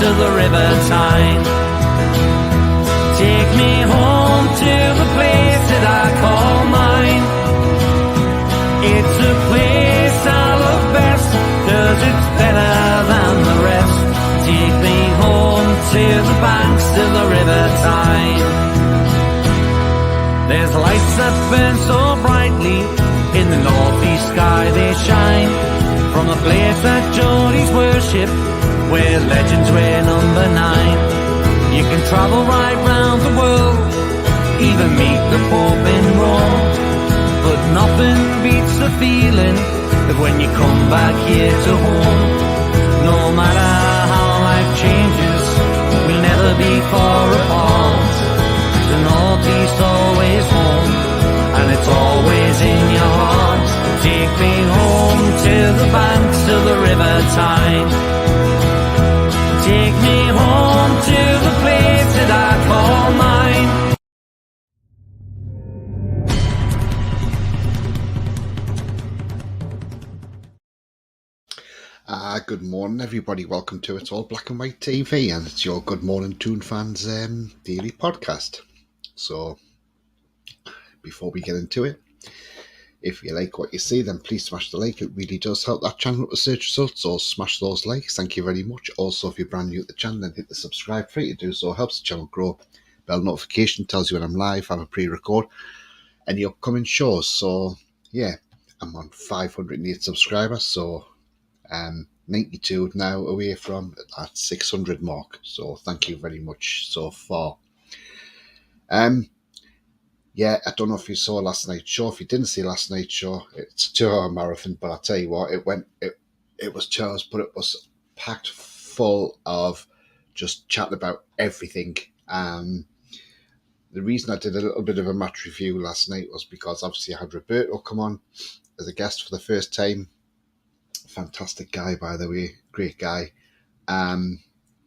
of the River Tyne. Take me home to the place that I call mine. It's a place I love best, 'cause it's better than the rest. Take me home to the banks of the River Tyne. There's lights that burn so brightly, in the northeast sky they shine. From a place that Geordies worship, where legends wear number 9. You can travel right round the world, even meet the Pope in Rome. But nothing beats the feeling of when you come back here to home. No matter how life changes, we'll never be far apart. The northeast always home, and it's always in your heart. Take me home to the banks of the River Tyne. Take me home to the place that I call mine. Good morning, everybody. Welcome to It's All Black and White TV, and it's your Good Morning Toon Fans daily podcast. So, before we get into it, if you like what you see, then please smash the like. It really does help that channel up the search results, so smash those likes. Thank you very much. Also, if you're brand new at the channel, then hit the subscribe. Free to do so, helps the channel grow. Bell notification tells you when I'm live, have a pre-record, any upcoming shows. So, yeah, I'm on 508 subscribers, so 92 now away from that 600 mark. So, thank you very much so far. Yeah, I don't know if you saw last night's show. If you didn't see last night's show, it's a 2-hour marathon, but I'll tell you what, it was 2 hours, but it was packed full of just chatting about everything. The reason I did a little bit of a match review last night was because obviously I had Roberto come on as a guest for the first time. Fantastic guy, by the way, great guy.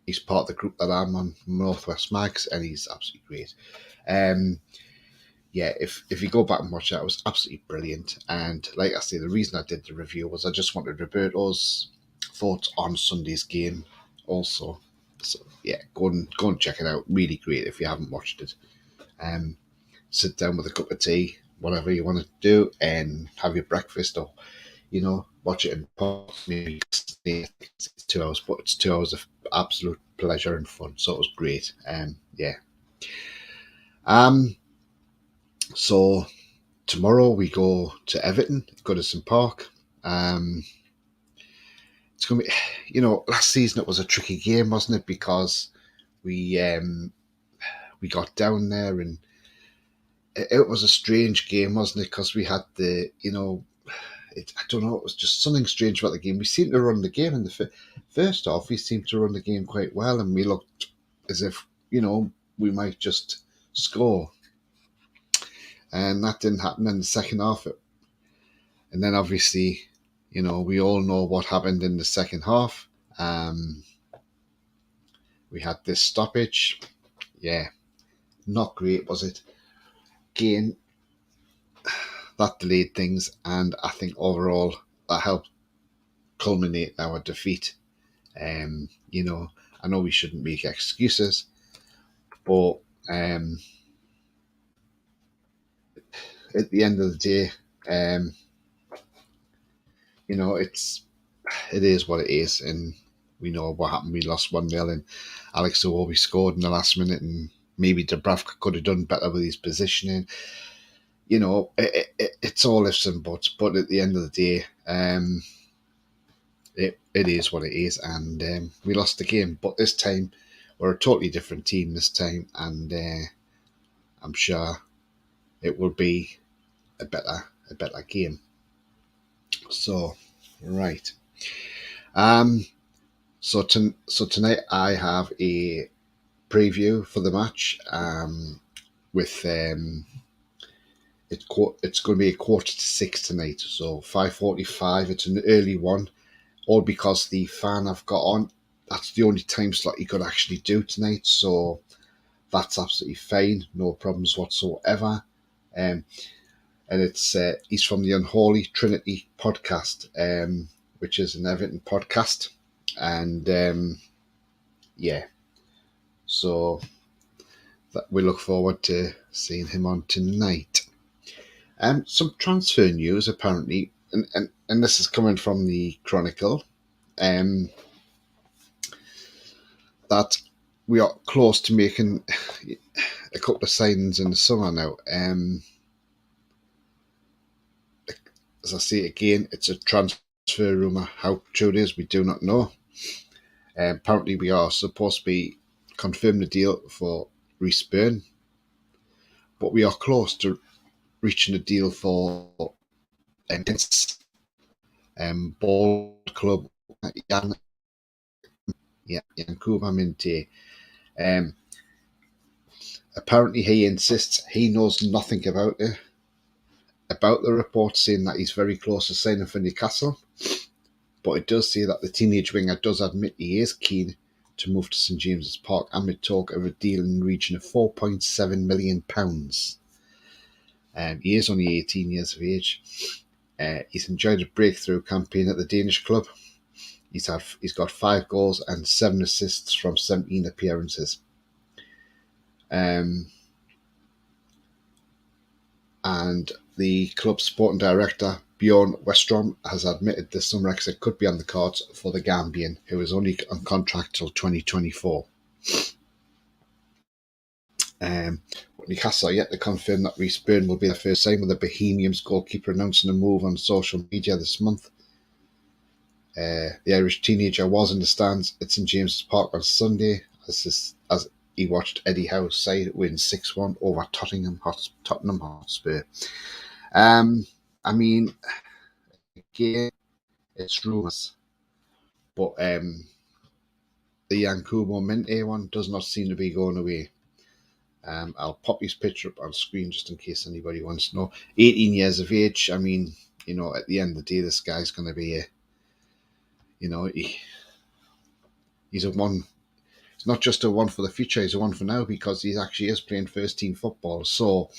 He's part of the group that I'm on, Northwest Mags, and he's absolutely great. Yeah, if you go back and watch that, it was absolutely brilliant. And like I say, the reason I did the review was I just wanted Roberto's thoughts on Sunday's game also. So yeah, go and check it out. Really great if you haven't watched it. Sit down with a cup of tea, whatever you want to do, and have your breakfast, or watch it in parts. Maybe it's 2 hours, but it's 2 hours of absolute pleasure and fun. So it was great. Yeah. So tomorrow we go to Everton, Goodison Park. It's going to be, last season it was a tricky game, wasn't it? Because we got down there and it was a strange game, wasn't it? Because we had I don't know, it was just something strange about the game. We seemed to run the game in the first half. We seemed to run the game quite well, and we looked as if, we might just score. And that didn't happen in the second half. And then obviously, we all know what happened in the second half. We had this stoppage. Yeah, not great, was it? Again, that delayed things, and I think overall that helped culminate our defeat. I know we shouldn't make excuses, but at the end of the day, it is what it is, and we know what happened. We lost 1-0, and Alex Iwobi scored in the last minute, and maybe Dubravka could have done better with his positioning. It's all ifs and buts, but at the end of the day, it is what it is, and we lost the game. But this time, we're a totally different team this time, and I'm sure it will be a better game. So, right. So tonight I have a preview for the match. With it's going to be 5:45 tonight. So 5:45. It's an early one, all because the fan I've got on, that's the only time slot he could actually do tonight. So that's absolutely fine, no problems whatsoever. And he's from the Unholy Trinity podcast, which is an Everton podcast, and yeah, so we look forward to seeing him on tonight. Some transfer news apparently, and this is coming from the Chronicle, that we are close to making a couple of signings in the summer now. As I say again, it's a transfer rumour. How true it is, we do not know. Apparently, we are supposed to be confirming the deal for Reece Byrne, but we are close to reaching a deal for ball club Yankuba Minte. Apparently, he insists he knows nothing about it, about the report saying that he's very close to signing for Newcastle. But it does say that the teenage winger does admit he is keen to move to St James's Park amid talk of a deal in the region of £4.7 million. He is only 18 years of age. He's enjoyed a breakthrough campaign at the Danish club. He's got 5 goals and 7 assists from 17 appearances. And the club's sporting director, Bjorn Westrom, has admitted this summer exit could be on the cards for the Gambian, who is only on contract till 2024. Newcastle are yet to confirm that Reece Byrne will be the first sign, with the Bohemians goalkeeper announcing a move on social media this month. The Irish teenager was in the stands at St James's Park on Sunday as he watched Eddie Howe's side win 6-1 over Tottenham Hotspur. I mean, again, it's rumours, but the Yankubo Minte one does not seem to be going away. I'll pop his picture up on screen just in case anybody wants to know. 18 years of age. I mean, at the end of the day, this guy's going to be he's a one. It's not just a one for the future, he's a one for now, because he actually is playing first team football. So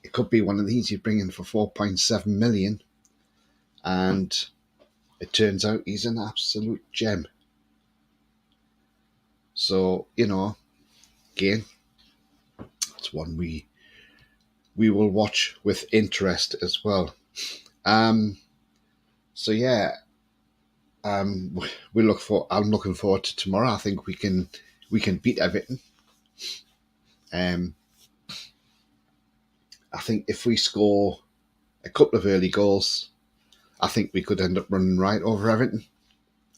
it could be one of these you bring in for 4.7 million, and it turns out he's an absolute gem. So, again, it's one we will watch with interest as well. So yeah, I'm looking forward to tomorrow. I think we can beat Everton. I think if we score a couple of early goals, I think we could end up running right over Everton.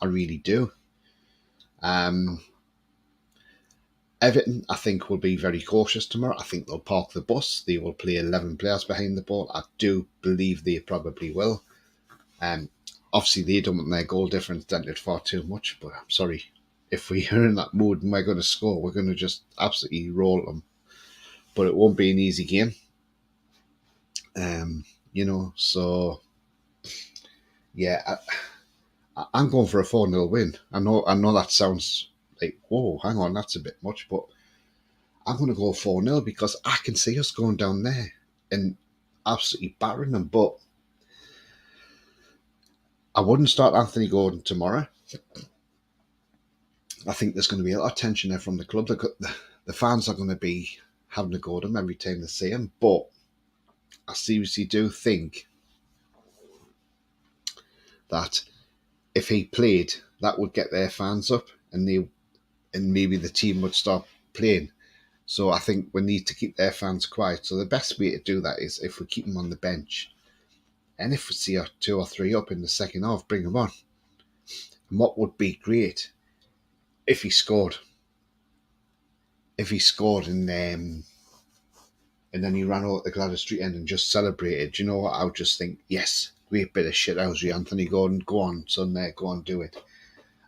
I really do. Everton, I think, will be very cautious tomorrow. I think they'll park the bus. They will play 11 players behind the ball. I do believe they probably will. Obviously, they don't want their goal difference dented far too much, but I'm sorry. If we are in that mood and we're going to score, we're going to just absolutely roll them. But it won't be an easy game. So, yeah, I'm going for a 4-0 win. I know that sounds like, whoa, hang on, that's a bit much, but I'm going to go 4-0 because I can see us going down there and absolutely battering them. But I wouldn't start Anthony Gordon tomorrow. I think there's going to be a lot of tension there from the club. The fans are going to be having to go to him every time they see him. But I seriously do think that if he played, that would get their fans up, and maybe the team would start playing. So I think we need to keep their fans quiet. So the best way to do that is if we keep them on the bench. And if we see 2 or 3 up in the second half, bring them on. And what would be great if he scored? If he scored and then he ran out at the Gladys Street end and just celebrated, you know what? I would just think, yes, great bit of shithousery, Anthony Gordon. Go on, son, there, go on, do it.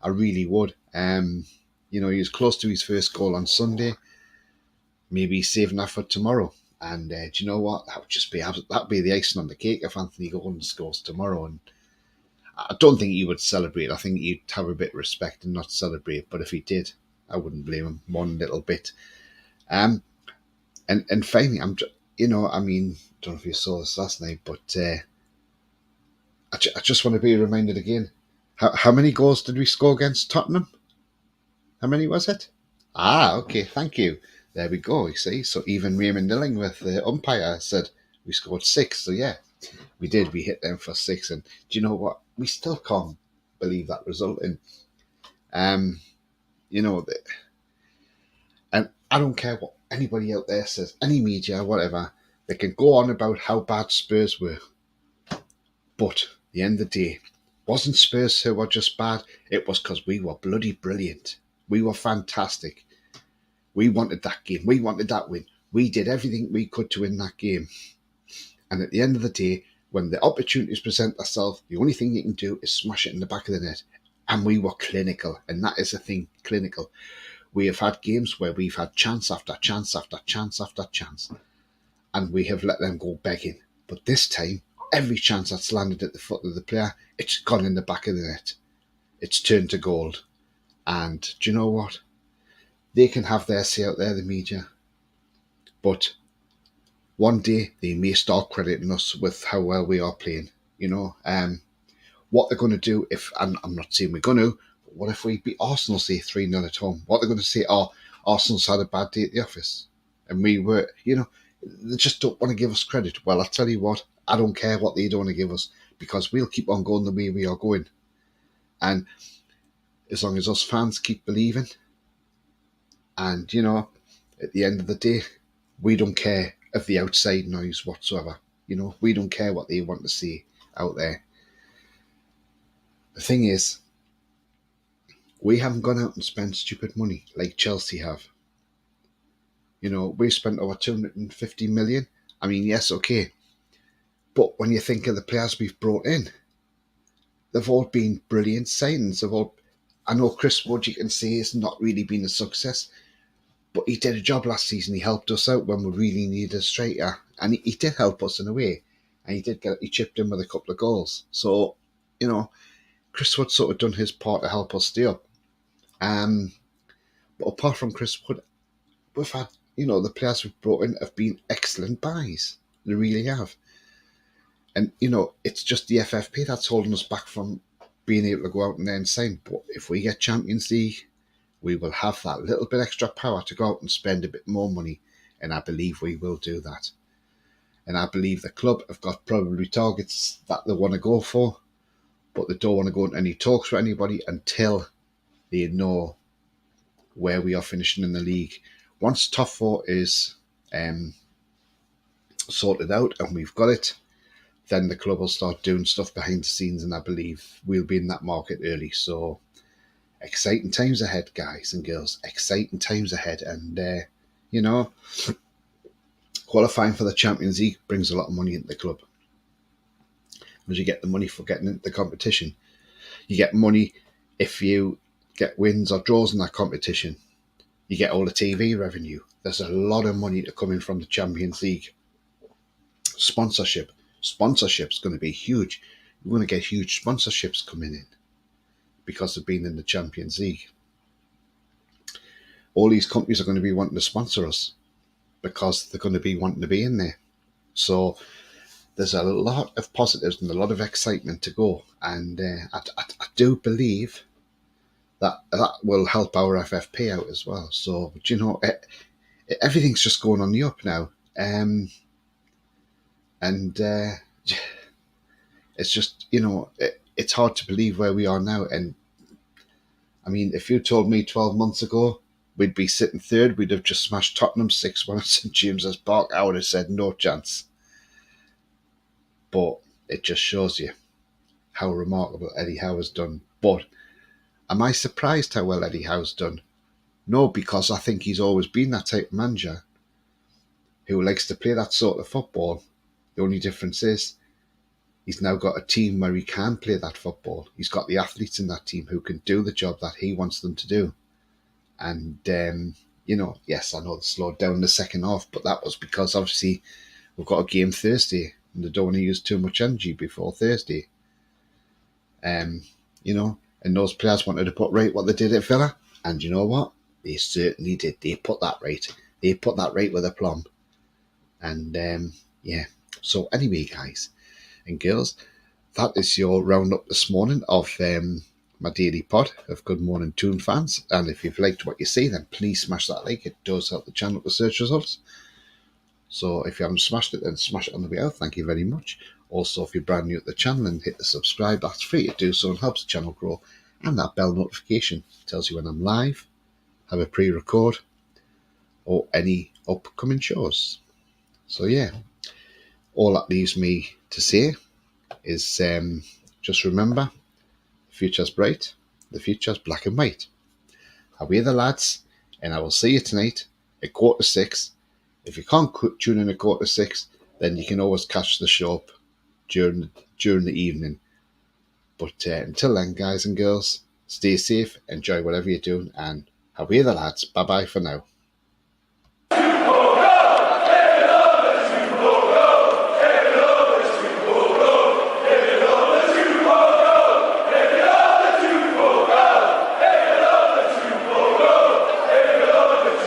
I really would. He was close to his first goal on Sunday. Maybe he's saving that for tomorrow. And do you know what? That'd be the icing on the cake if Anthony Gordon scores tomorrow. And I don't think he would celebrate. I think he'd have a bit of respect and not celebrate. But if he did, I wouldn't blame him one little bit. And finally, I don't know if you saw this last night, but I just want to be reminded again. How many goals did we score against Tottenham? How many was it? Ah, okay, thank you. There we go, you see. So even Raymond Illingworth, the umpire, said we scored 6. So yeah, we did. We hit them for 6. And do you know what? We still can't believe that result. And, you know, and I don't care what anybody out there says, any media, whatever, they can go on about how bad Spurs were. But at the end of the day, wasn't Spurs who were just bad? It was because we were bloody brilliant. We were fantastic. We wanted that game. We wanted that win. We did everything we could to win that game. And at the end of the day, when the opportunities present themselves, the only thing you can do is smash it in the back of the net. And we were clinical. And that is the thing, clinical. We have had games where we've had chance after chance after chance after chance. And we have let them go begging. But this time, every chance that's landed at the foot of the player, it's gone in the back of the net. It's turned to gold. And do you know what? They can have their say out there, the media. But one day they may start crediting us with how well we are playing. You know, what they're going to do if, and I'm not saying we're going to, but what if we beat Arsenal, say 3-0 at home? What they're going to say, oh, Arsenal's had a bad day at the office. And we were, you know, they just don't want to give us credit. Well, I tell you what, I don't care what they don't want to give us, because we'll keep on going the way we are going. And as long as us fans keep believing, and, you know, at the end of the day, we don't care of the outside noise whatsoever. You know, we don't care what they want to see out there. The thing is, we haven't gone out and spent stupid money like Chelsea have. You know, we spent over 250 million. I mean, yes, okay. But when you think of the players we've brought in, they've all been brilliant signings. I know Chris Wood, you can say, has not really been a success, but he did a job last season. He helped us out when we really needed a striker, and he did help us in a way. And he chipped in with a couple of goals. So, you know, Chris Wood sort of done his part to help us stay up. But apart from Chris Wood, we've had, you know, the players we've brought in have been excellent buys. They really have. And, you know, it's just the FFP that's holding us back from being able to go out and then sign. But if we get Champions League, we will have that little bit extra power to go out and spend a bit more money. And I believe we will do that. And I believe the club have got probably targets that they want to go for, but they don't want to go into any talks with anybody until they know where we are finishing in the league. Once top 4 is sorted out and we've got it, then the club will start doing stuff behind the scenes, and I believe we'll be in that market early. So exciting times ahead, guys and girls. Exciting times ahead. And, you know, qualifying for the Champions League brings a lot of money into the club. Because you get the money for getting into the competition. You get money if you get wins or draws in that competition. You get all the TV revenue. There's a lot of money to come in from the Champions League. Sponsorship. Sponsorship's going to be huge. We're going to get huge sponsorships coming in because of being in the Champions League. All these companies are going to be wanting to sponsor us because they're going to be wanting to be in there. So there's a lot of positives and a lot of excitement to go. And I do believe that will help our FFP out as well. So, but, you know, everything's just going on the up now. It's just, you know, it's hard to believe where we are now. And I mean, if you told me 12 months ago we'd be sitting third, we'd have just smashed Tottenham 6-1 at St James's Park, I would have said no chance. But it just shows you how remarkable Eddie Howe has done. But am I surprised how well Eddie Howe's done? No, because I think he's always been that type of manager who likes to play that sort of football. The only difference is he's now got a team where he can play that football. He's got the athletes in that team who can do the job that he wants them to do. And, you know, yes, I know they slowed down in the second half, but that was because obviously we've got a game Thursday and they don't want to use too much energy before Thursday. You know, and those players wanted to put right what they did at Villa. And you know what? They certainly did. They put that right. They put that right with aplomb. And, yeah. So anyway, guys and girls, that is your roundup this morning of my daily pod of Good Morning Toon fans. And if you've liked what you see, then please smash that like. It does help the channel with search results. So if you haven't smashed it, then smash it on the way out. Thank you very much. Also, if you're brand new at the channel, then hit the subscribe. That's free to do so and helps the channel grow. And that bell notification tells you when I'm live, have a pre-record, or any upcoming shows. So yeah, all that leaves me to say is just remember, the future's bright, the future's black and white. Away the lads, and I will see you tonight at 6:15. If you can't tune in at 6:15, then you can always catch the show up during the evening. But until then, guys and girls, stay safe, enjoy whatever you're doing, and away the lads. Bye bye for now.